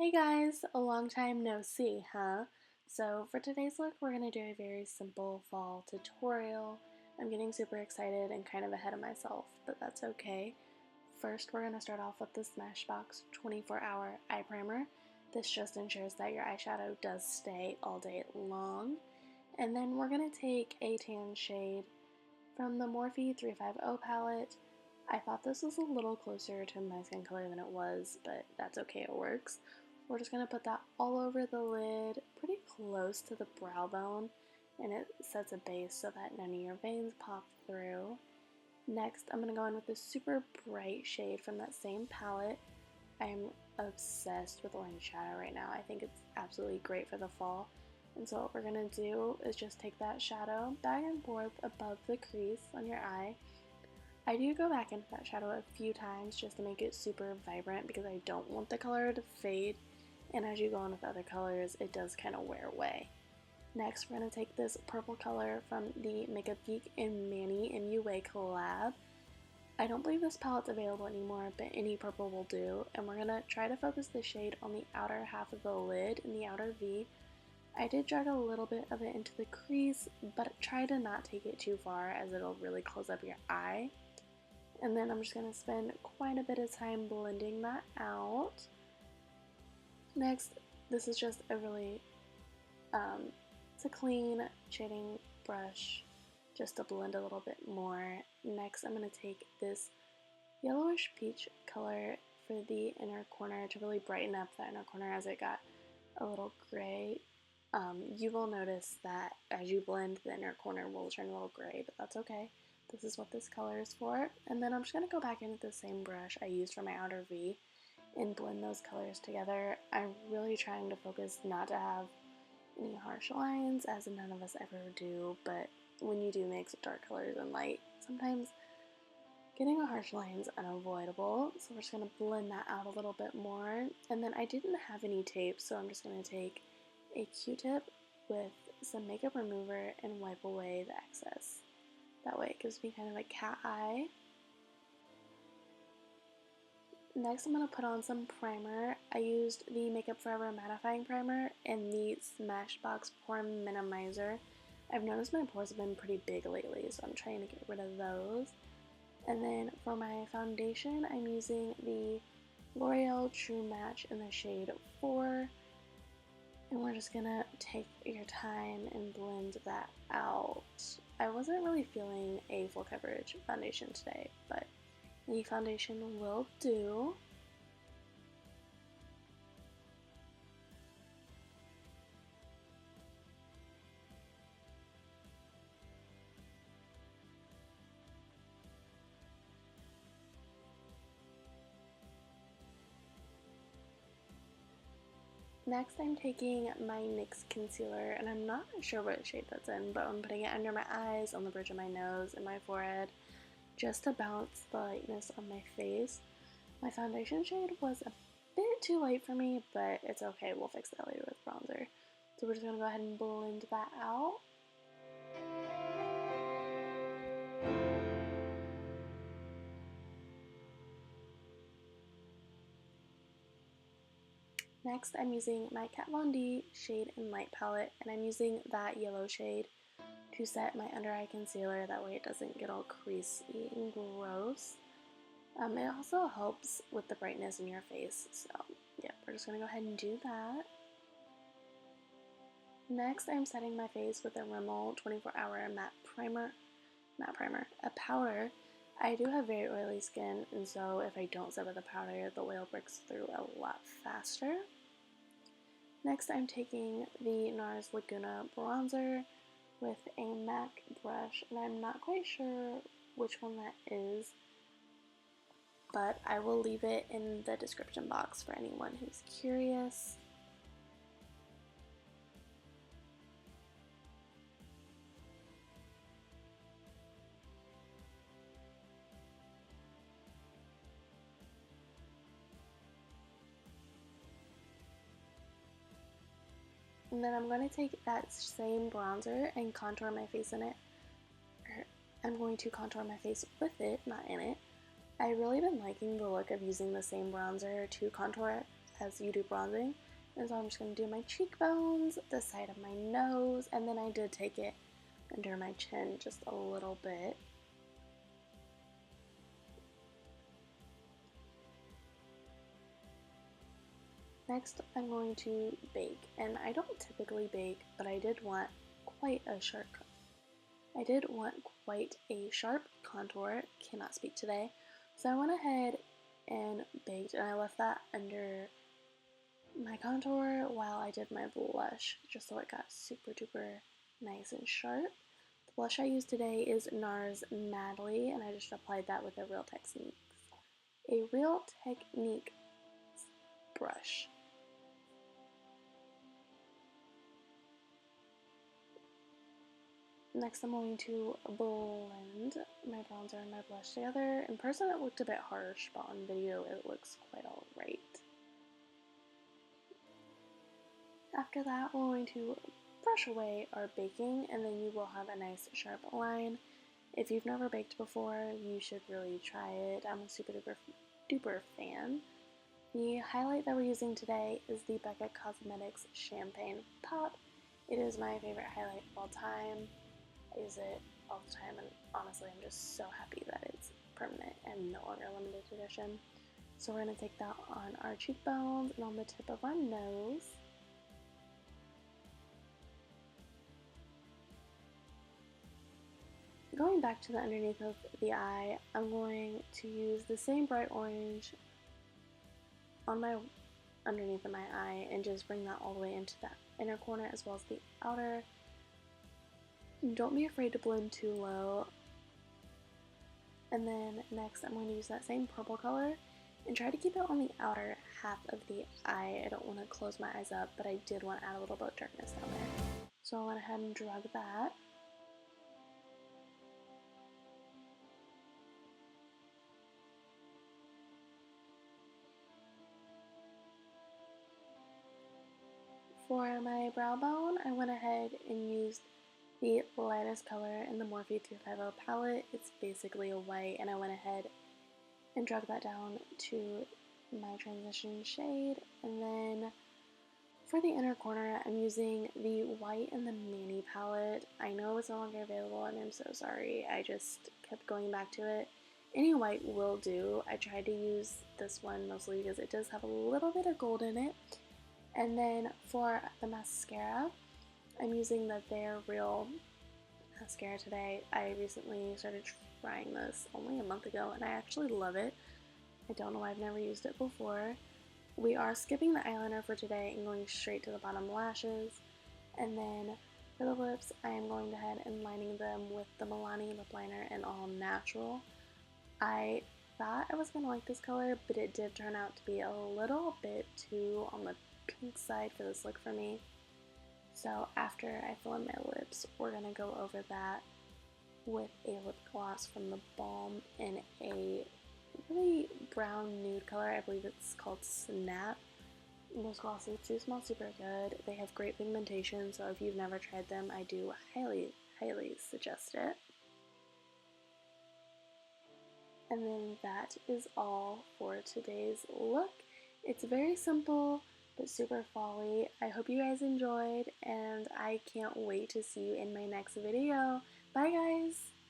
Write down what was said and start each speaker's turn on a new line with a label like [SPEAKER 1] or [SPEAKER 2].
[SPEAKER 1] Hey guys, a long time no see, huh? So for today's look, we're going to do a very simple fall tutorial. I'm getting super excited and kind of ahead of myself, but that's okay. First, we're going to start off with the Smashbox 24-hour eye primer. This just ensures that your eyeshadow does stay all day long. And then we're going to take a tan shade from the Morphe 350 palette. I thought this was a little closer to my skin color than it was, but that's okay, it works. We're just going to put that all over the lid, pretty close to the brow bone, and it sets a base so that none of your veins pop through. Next, I'm going to go in with this super bright shade from that same palette. I'm obsessed with orange shadow right now. I think it's absolutely great for the fall. And so what we're going to do is just take that shadow back and forth above the crease on your eye. I do go back into that shadow a few times just to make it super vibrant because I don't want the color to fade, and as you go on with other colors it does kind of wear away. Next, we're going to take this purple color from the Makeup Geek and Manny MUA collab. I don't believe this palette's available anymore, but any purple will do, and we're going to try to focus the shade on the outer half of the lid in the outer V. I did drag a little bit of it into the crease, but try to not take it too far as it'll really close up your eye. And then I'm just going to spend quite a bit of time blending that out. Next, this is just a really, it's a clean shading brush just to blend a little bit more. Next, I'm going to take this yellowish peach color for the inner corner to really brighten up that inner corner as it got a little gray. You will notice that as you blend, the inner corner will turn a little gray, but that's okay. This is what this color is for. And then I'm just going to go back in with the same brush I used for my outer V and blend those colors together. I'm really trying to focus not to have any harsh lines, as none of us ever do, but when you do mix dark colors and light, sometimes getting a harsh line is unavoidable. So we're just going to blend that out a little bit more. And then I didn't have any tape, so I'm just going to take a Q-tip with some makeup remover and wipe away the excess. That way it gives me kind of a cat eye. Next, I'm going to put on some primer. I used the Makeup Forever mattifying primer and the Smashbox pore minimiser. I've noticed my pores have been pretty big lately, so I'm trying to get rid of those. And then for my foundation, I'm using the Loreal True Match in the shade 4. And we're just gonna take your time and blend that out. I wasn't really feeling a full coverage foundation today, but the foundation will do. Next, I'm taking my NYX concealer, and I'm not sure what shade that's in, but I'm putting it under my eyes, on the bridge of my nose, and my forehead, just to balance the lightness on my face. My foundation shade was a bit too light for me, but it's okay, we'll fix that later with bronzer. So we're just going to go ahead and blend that out. Next, I'm using my Kat Von D Shade and Light palette, and I'm using that yellow shade to set my under eye concealer. That way it doesn't get all creasy and gross. It also helps with the brightness in your face, so yeah, we're just going to go ahead and do that. Next, I'm setting my face with a Rimmel 24-hour matte primer, a powder. I do have very oily skin, and so if I don't set with a powder, the oil breaks through a lot faster. Next, I'm taking the NARS Laguna bronzer with a MAC brush, and I'm not quite sure which one that is, but I will leave it in the description box for anyone who's curious. And then I'm going to take that same bronzer and contour my face in it. I'm going to contour my face with it, not in it. I've really been liking the look of using the same bronzer to contour as you do bronzing. And so I'm just going to do my cheekbones, the side of my nose, and then I did take it under my chin just a little bit. Next, I'm going to bake, and I don't typically bake, but I did want quite a sharp contour. Cannot speak today. So I went ahead and baked, and I left that under my contour while I did my blush, just so it got super duper nice and sharp. The blush I used today is NARS Madly, and I just applied that with a Real Technique brush. Next, I'm going to blend my bronzer and my blush together. In person, it looked a bit harsh, but on video, it looks quite alright. After that, we're going to brush away our baking, and then you will have a nice sharp line. If you've never baked before, you should really try it. I'm a super duper fan. The highlight that we're using today is the Becca Cosmetics Champagne Pop. It is my favorite highlight of all time. I use it all the time, and honestly, I'm just so happy that it's permanent and no longer limited edition. So we're going to take that on our cheekbones and on the tip of our nose. Going back to the underneath of the eye, I'm going to use the same bright orange on my underneath of my eye and just bring that all the way into that inner corner as well as the outer. Don't be afraid to blend too low. And then next I'm going to use that same purple color and try to keep it on the outer half of the eye. I don't want to close my eyes up, but I did want to add a little bit of darkness down there. So I went ahead and drug that. For my brow bone, I went ahead and used the lightest color in the Morphe 350 palette. It's basically a white, and I went ahead and drug that down to my transition shade. And then for the inner corner, I'm using the white in the Manny palette. I know it's no longer available, and I'm so sorry. I just kept going back to it. Any white will do. I tried to use this one mostly because it does have a little bit of gold in it. And then for the mascara, I'm using the They're Real mascara today. I recently started trying this only a month ago, and I actually love it. I don't know why I've never used it before. We are skipping the eyeliner for today and going straight to the bottom lashes. And then for the lips, I am going ahead and lining them with the Milania lip liner in All Natural. I thought I was going to like this color, but it did turn out to be a little bit too on the pink side for this look for me. So after I fill in my lips, we're going to go over that with a lip gloss from the Balm in a really brown nude color. I believe it's called Snap. Those glosses do smell super good. They have great pigmentation, so if you've never tried them, I do highly suggest it. And then that is all for today's look. It's very simple, but super fall-y. I hope you guys enjoyed, and I can't wait to see you in my next video. Bye guys!